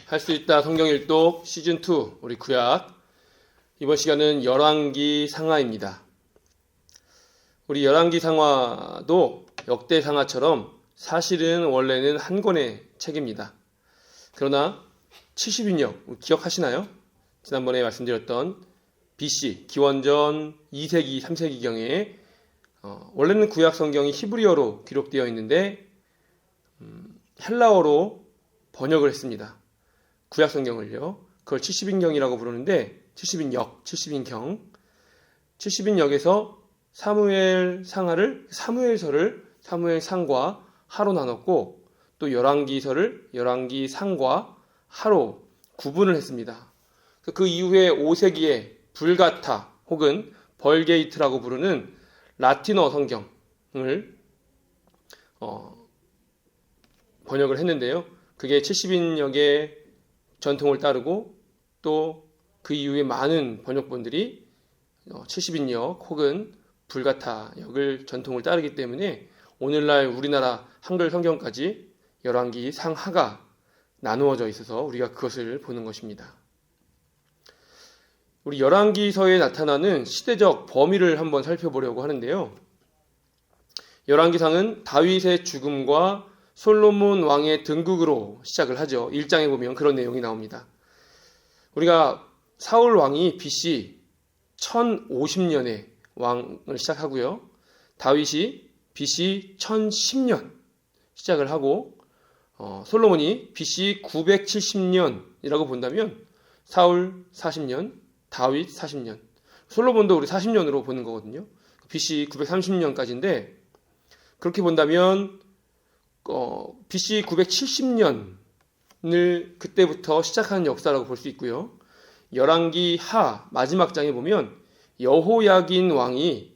할 수 있다 성경일독 시즌2 우리 구약 이번 시간은 열왕기 상하입니다. 우리 열왕기 상하도 역대 상하처럼 사실은 원래는 한 권의 책입니다. 그러나 70인역 기억하시나요? 지난번에 말씀드렸던 BC 기원전 2세기 3세기경에 원래는 구약 성경이 히브리어로 기록되어 있는데 헬라어로 번역을 했습니다. 구약 성경을요. 그걸 70인경이라고 부르는데 70인경 70인역에서 사무엘 상하를 사무엘서를 사무엘상과 하로 나눴고 또 열왕기서를 열왕기상과 하로 구분을 했습니다. 그 이후에 5세기에 불가타 혹은 벌게이트라고 부르는 라틴어 성경을 번역을 했는데요. 그게 70인역의 전통을 따르고 또 그 이후에 많은 번역본들이 70인역 혹은 불가타역을 전통을 따르기 때문에 오늘날 우리나라 한글 성경까지 열왕기 상하가 나누어져 있어서 우리가 그것을 보는 것입니다. 우리 열왕기서에 나타나는 시대적 범위를 한번 살펴보려고 하는데요. 열왕기상은 다윗의 죽음과 솔로몬 왕의 등극으로 시작을 하죠. 1장에 보면 그런 내용이 나옵니다. 우리가 사울 왕이 BC 1050년에 왕을 시작하고요. 다윗이 BC 1010년 시작을 하고 솔로몬이 BC 970년이라고 본다면 사울 40년, 다윗 40년, 솔로몬도 우리 40년으로 보는 거거든요. BC 930년까지인데 그렇게 본다면 BC 970년을 그때부터 시작한 역사라고 볼 수 있고요. 열왕기 하 마지막 장에 보면 여호야긴 왕이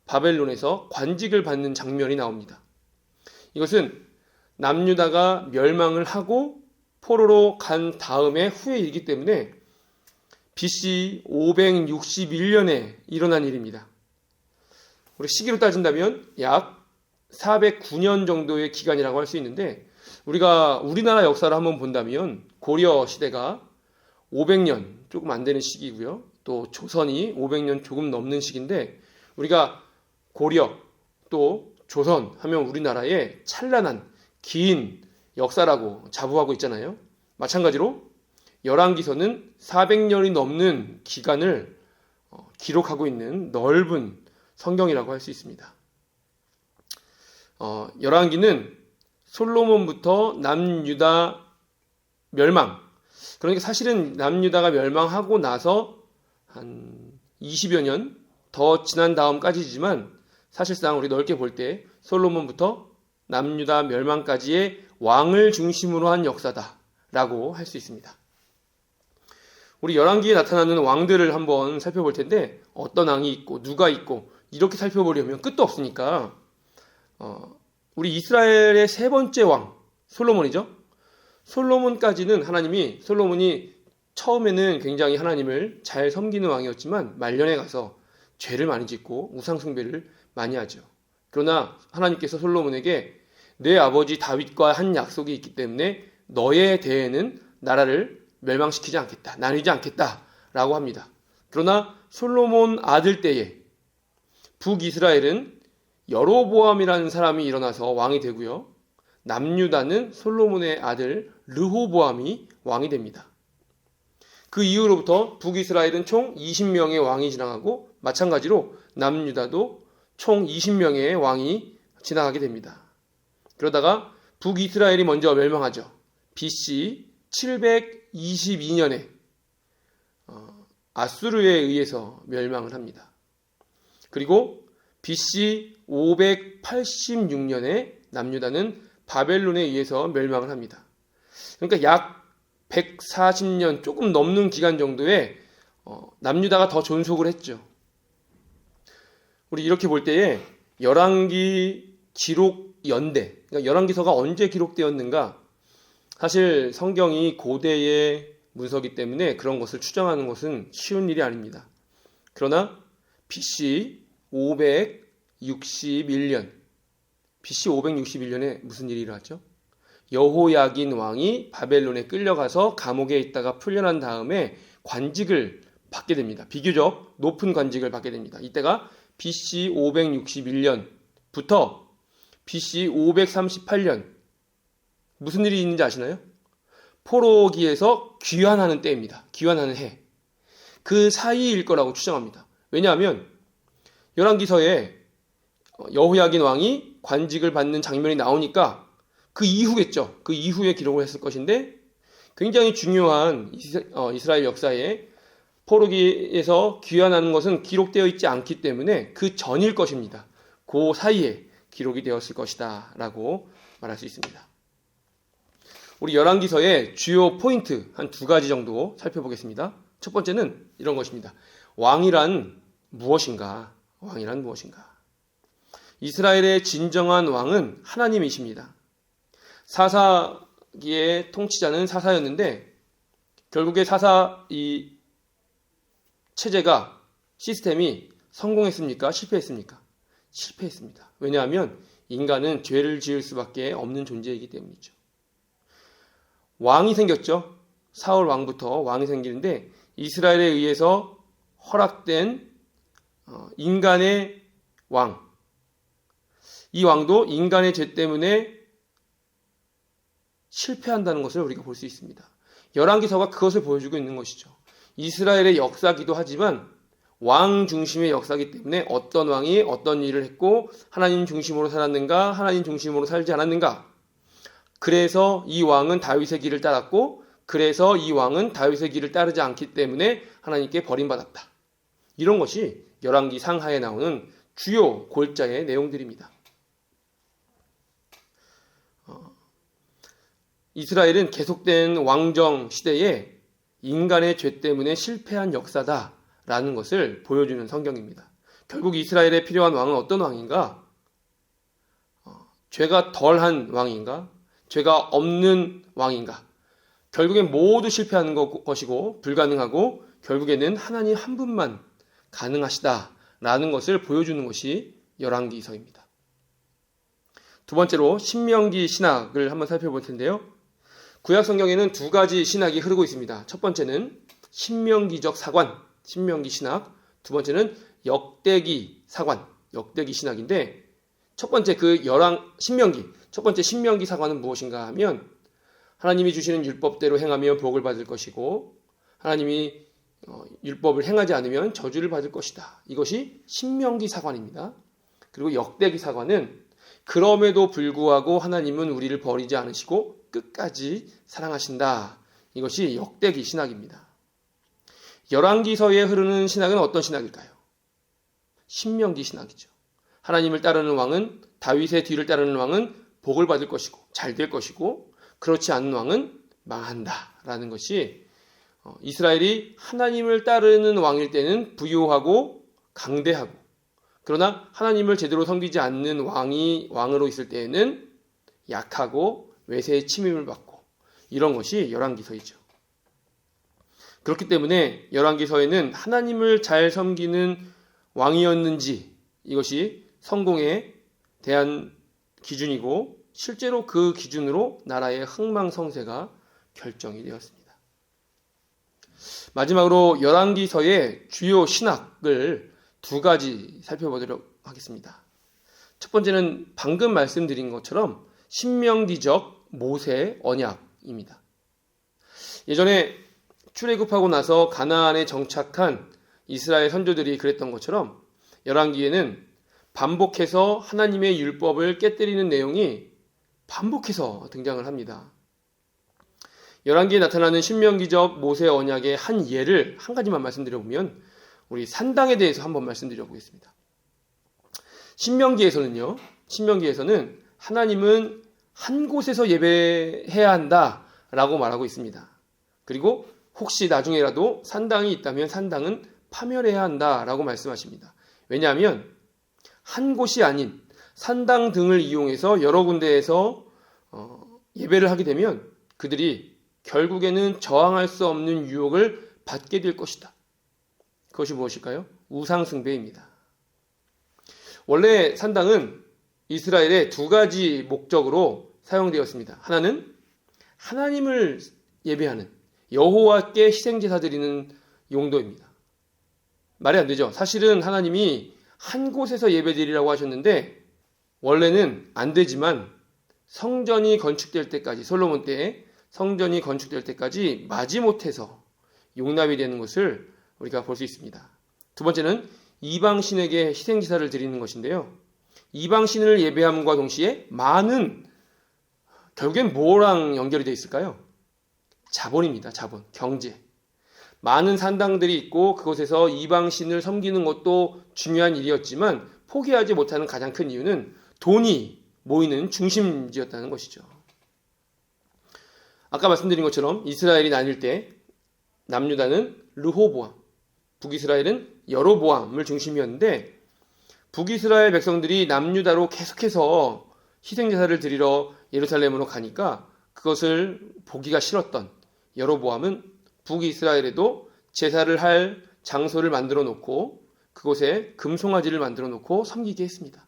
바벨론에서 관직을 받는 장면이 나옵니다. 이것은 남유다가 멸망을 하고 포로로 간 다음에 후의 일이기 때문에 BC 561년에 일어난 일입니다. 우리 시기로 따진다면 약 409년 정도의 기간이라고 할 수 있는데 우리가 우리나라 역사를 한번 본다면 고려 시대가 500년 조금 안 되는 시기고요. 또 조선이 500년 조금 넘는 시기인데 우리가 고려 또 조선 하면 우리나라의 찬란한 긴 역사라고 자부하고 있잖아요. 마찬가지로 열왕기서는 400년이 넘는 기간을 기록하고 있는 넓은 성경이라고 할 수 있습니다. 열왕기는 솔로몬부터 남유다 멸망, 그러니까 사실은 남유다가 멸망하고 나서 한 20여 년 더 지난 다음까지지만 사실상 우리 넓게 볼 때 솔로몬부터 남유다 멸망까지의 왕을 중심으로 한 역사다라고 할 수 있습니다. 우리 열왕기에 나타나는 왕들을 한번 살펴볼 텐데 어떤 왕이 있고 누가 있고 이렇게 살펴보려면 끝도 없으니까 우리 이스라엘의 세 번째 왕 솔로몬이죠. 솔로몬까지는 솔로몬이 처음에는 굉장히 하나님을 잘 섬기는 왕이었지만 말년에 가서 죄를 많이 짓고 우상 숭배를 많이 하죠. 그러나 하나님께서 솔로몬에게 내 아버지 다윗과 한 약속이 있기 때문에 너의 대에는 나라를 멸망시키지 않겠다, 나누지 않겠다라고 합니다. 그러나 솔로몬 아들 때에 북이스라엘은 여로보암이라는 사람이 일어나서 왕이 되고요. 남유다는 솔로몬의 아들 르호보암이 왕이 됩니다. 그 이후로부터 북이스라엘은 총 20명의 왕이 지나가고 마찬가지로 남유다도 총 20명의 왕이 지나가게 됩니다. 그러다가 북이스라엘이 먼저 멸망하죠. BC 722년에 아수르에 의해서 멸망을 합니다. 그리고 BC 586년에 남유다는 바벨론에 의해서 멸망을 합니다. 그러니까 약 140년 조금 넘는 기간 정도에 남유다가 더 존속을 했죠. 우리 이렇게 볼 때에 열왕기 기록 연대, 그러니까 열왕기서가 언제 기록되었는가? 사실 성경이 고대의 문서이기 때문에 그런 것을 추정하는 것은 쉬운 일이 아닙니다. 그러나 BC 561년 BC 561년에 무슨 일이 일어났죠? 여호야긴 왕이 바벨론에 끌려가서 감옥에 있다가 풀려난 다음에 관직을 받게 됩니다. 비교적 높은 관직을 받게 됩니다. 이때가 BC 561년부터 BC 538년. 무슨 일이 있는지 아시나요? 포로기에서 귀환하는 때입니다. 귀환하는 해. 그 사이일 거라고 추정합니다. 왜냐하면 열왕기서에 여호야긴 왕이 관직을 받는 장면이 나오니까 그 이후겠죠. 그 이후에 기록을 했을 것인데 굉장히 중요한 이스라엘 역사에 포로기에서 귀환하는 것은 기록되어 있지 않기 때문에 그 전일 것입니다. 그 사이에 기록이 되었을 것이다 라고 말할 수 있습니다. 우리 열왕기서의 주요 포인트 한 두 가지 정도 살펴보겠습니다. 첫 번째는 이런 것입니다. 왕이란 무엇인가? 왕이란 무엇인가? 이스라엘의 진정한 왕은 하나님이십니다. 사사기의 통치자는 사사였는데 결국에 사사 이 체제가 시스템이 성공했습니까? 실패했습니까? 실패했습니다. 왜냐하면 인간은 죄를 지을 수밖에 없는 존재이기 때문이죠. 왕이 생겼죠. 사울 왕부터 왕이 생기는데 이스라엘에 의해서 허락된 인간의 왕. 이 왕도 인간의 죄 때문에 실패한다는 것을 우리가 볼 수 있습니다. 열왕기서가 그것을 보여주고 있는 것이죠. 이스라엘의 역사기도 하지만 왕 중심의 역사이기 때문에 어떤 왕이 어떤 일을 했고 하나님 중심으로 살았는가, 하나님 중심으로 살지 않았는가. 그래서 이 왕은 다윗의 길을 따랐고 그래서 이 왕은 다윗의 길을 따르지 않기 때문에 하나님께 버림받았다. 이런 것이 열왕기 상하에 나오는 주요 골자의 내용들입니다. 이스라엘은 계속된 왕정 시대에 인간의 죄 때문에 실패한 역사다라는 것을 보여주는 성경입니다. 결국 이스라엘에 필요한 왕은 어떤 왕인가? 죄가 덜한 왕인가? 죄가 없는 왕인가? 결국엔 모두 실패하는 것이고 불가능하고 결국에는 하나님 한 분만 가능하시다라는 것을 보여주는 것이 열왕기서입니다. 두 번째로 신명기 신학을 한번 살펴볼 텐데요. 구약 성경에는 두 가지 신학이 흐르고 있습니다. 첫 번째는 신명기적 사관, 신명기 신학. 두 번째는 역대기 사관, 역대기 신학인데 첫 번째 신명기, 첫 번째 신명기 사관은 무엇인가 하면 하나님이 주시는 율법대로 행하면 복을 받을 것이고 하나님이 율법을 행하지 않으면 저주를 받을 것이다. 이것이 신명기 사관입니다. 그리고 역대기 사관은 그럼에도 불구하고 하나님은 우리를 버리지 않으시고 끝까지 사랑하신다. 이것이 역대기 신학입니다. 열왕기서에 흐르는 신학은 어떤 신학일까요? 신명기 신학이죠. 하나님을 따르는 왕은 다윗의 뒤를 따르는 왕은 복을 받을 것이고 잘 될 것이고 그렇지 않은 왕은 망한다라는 것이 이스라엘이 하나님을 따르는 왕일 때는 부유하고 강대하고 그러나 하나님을 제대로 섬기지 않는 왕으로 있을 때에는 약하고 외세의 침입을 받고 이런 것이 열왕기서이죠. 그렇기 때문에 열왕기서에는 하나님을 잘 섬기는 왕이었는지 이것이 성공에 대한 기준이고 실제로 그 기준으로 나라의 흥망성쇠가 결정이 되었습니다. 마지막으로 열왕기서의 주요 신학을 두 가지 살펴보도록 하겠습니다. 첫 번째는 방금 말씀드린 것처럼 신명기적 모세 언약입니다. 예전에 출애굽하고 나서 가나안에 정착한 이스라엘 선조들이 그랬던 것처럼 열왕기에는 반복해서 하나님의 율법을 깨뜨리는 내용이 반복해서 등장을 합니다. 열왕기에 나타나는 신명기적 모세 언약의 한 예를 한 가지만 말씀드려보면 우리 산당에 대해서 한번 말씀드려보겠습니다. 신명기에서는 하나님은 한 곳에서 예배해야 한다라고 말하고 있습니다. 그리고 혹시 나중에라도 산당이 있다면 산당은 파멸해야 한다라고 말씀하십니다. 왜냐하면 한 곳이 아닌 산당 등을 이용해서 여러 군데에서 예배를 하게 되면 그들이 결국에는 저항할 수 없는 유혹을 받게 될 것이다. 그것이 무엇일까요? 우상숭배입니다. 원래 산당은 이스라엘의 두 가지 목적으로 사용되었습니다. 하나는 하나님을 예배하는 여호와께 희생제사 드리는 용도입니다. 말이 안 되죠. 사실은 하나님이 한 곳에서 예배드리라고 하셨는데 원래는 안 되지만 성전이 건축될 때까지, 솔로몬 때에 성전이 건축될 때까지 마지못해서 용납이 되는 것을 우리가 볼 수 있습니다. 두 번째는 이방신에게 희생제사를 드리는 것인데요. 이방신을 예배함과 동시에 많은, 결국엔 뭐랑 연결이 되어 있을까요? 자본입니다. 자본, 경제. 많은 산당들이 있고 그곳에서 이방신을 섬기는 것도 중요한 일이었지만 포기하지 못하는 가장 큰 이유는 돈이 모이는 중심지였다는 것이죠. 아까 말씀드린 것처럼 이스라엘이 나뉠 때 남유다는 르호보암, 북이스라엘은 여로보암을 중심이었는데 북이스라엘 백성들이 남유다로 계속해서 희생제사를 드리러 예루살렘으로 가니까 그것을 보기가 싫었던 여로보암은 북이스라엘에도 제사를 할 장소를 만들어 놓고 그곳에 금송아지를 만들어 놓고 섬기게 했습니다.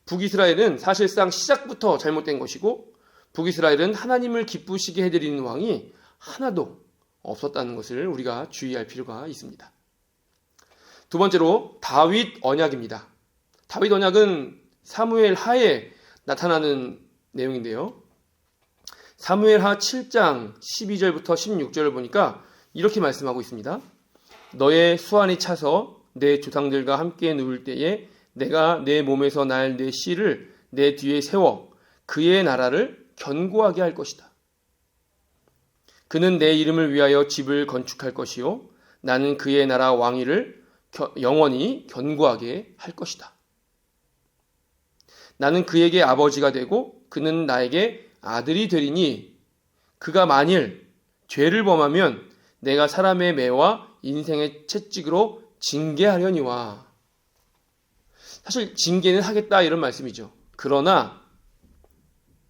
북이스라엘은 사실상 시작부터 잘못된 것이고 북이스라엘은 하나님을 기쁘시게 해드리는 왕이 하나도 없었다는 것을 우리가 주의할 필요가 있습니다. 두 번째로 다윗 언약입니다. 다윗 언약은 사무엘 하에 나타나는 내용인데요. 사무엘 하 7장 12절부터 16절을 보니까 이렇게 말씀하고 있습니다. 너의 수완이 차서 내 조상들과 함께 누울 때에 내가 내 몸에서 날 내 씨를 내 뒤에 세워 그의 나라를 견고하게 할 것이다. 그는 내 이름을 위하여 집을 건축할 것이요 나는 그의 나라 왕위를 영원히 견고하게 할 것이다. 나는 그에게 아버지가 되고 그는 나에게 아들이 되리니 그가 만일 죄를 범하면 내가 사람의 매와 인생의 채찍으로 징계하려니와. 사실 징계는 하겠다 이런 말씀이죠. 그러나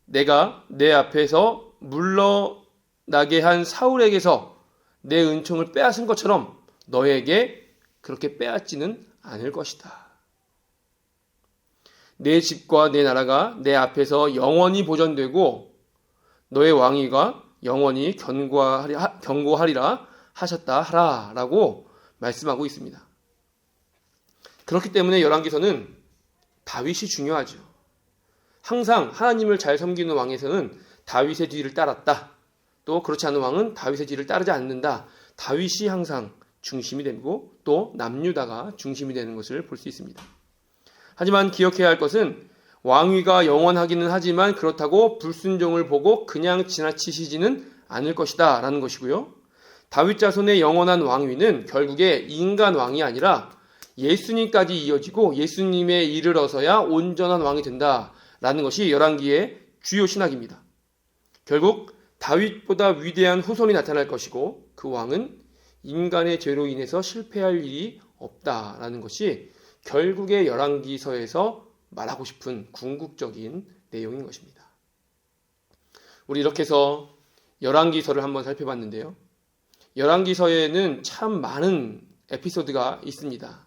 내가 내 앞에서 물러나게 한 사울에게서 내 은총을 빼앗은 것처럼 너에게 그렇게 빼앗지는 않을 것이다. 내 집과 내 나라가 내 앞에서 영원히 보존되고 너의 왕위가 영원히 견고하리라 하셨다 하라 라고 말씀하고 있습니다. 그렇기 때문에 열왕기서는 다윗이 중요하죠. 항상 하나님을 잘 섬기는 왕에서는 다윗의 뒤를 따랐다. 또 그렇지 않은 왕은 다윗의 뒤를 따르지 않는다. 다윗이 항상 중심이 되고 또 남유다가 중심이 되는 것을 볼 수 있습니다. 하지만 기억해야 할 것은 왕위가 영원하기는 하지만 그렇다고 불순종을 보고 그냥 지나치시지는 않을 것이다 라는 것이고요. 다윗 자손의 영원한 왕위는 결국에 인간 왕이 아니라 예수님까지 이어지고 예수님에 이르러서야 온전한 왕이 된다라는 것이 열왕기의 주요 신학입니다. 결국 다윗보다 위대한 후손이 나타날 것이고 그 왕은 인간의 죄로 인해서 실패할 일이 없다라는 것이 결국의 열왕기서에서 말하고 싶은 궁극적인 내용인 것입니다. 우리 이렇게 해서 열왕기서를 한번 살펴봤는데요. 열왕기서에는 참 많은 에피소드가 있습니다.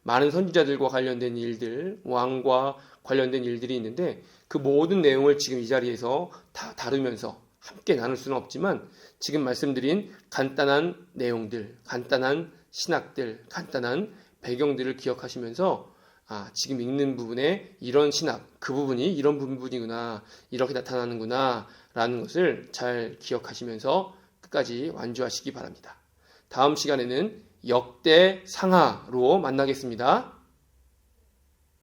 많은 선지자들과 관련된 일들, 왕과 관련된 일들이 있는데 그 모든 내용을 지금 이 자리에서 다 다루면서 함께 나눌 수는 없지만 지금 말씀드린 간단한 내용들, 간단한 신학들, 간단한 배경들을 기억하시면서 지금 읽는 부분에 이런 신학, 그 부분이 이런 부분이구나, 이렇게 나타나는구나 라는 것을 잘 기억하시면서 끝까지 완주하시기 바랍니다. 다음 시간에는 역대상하로 만나겠습니다.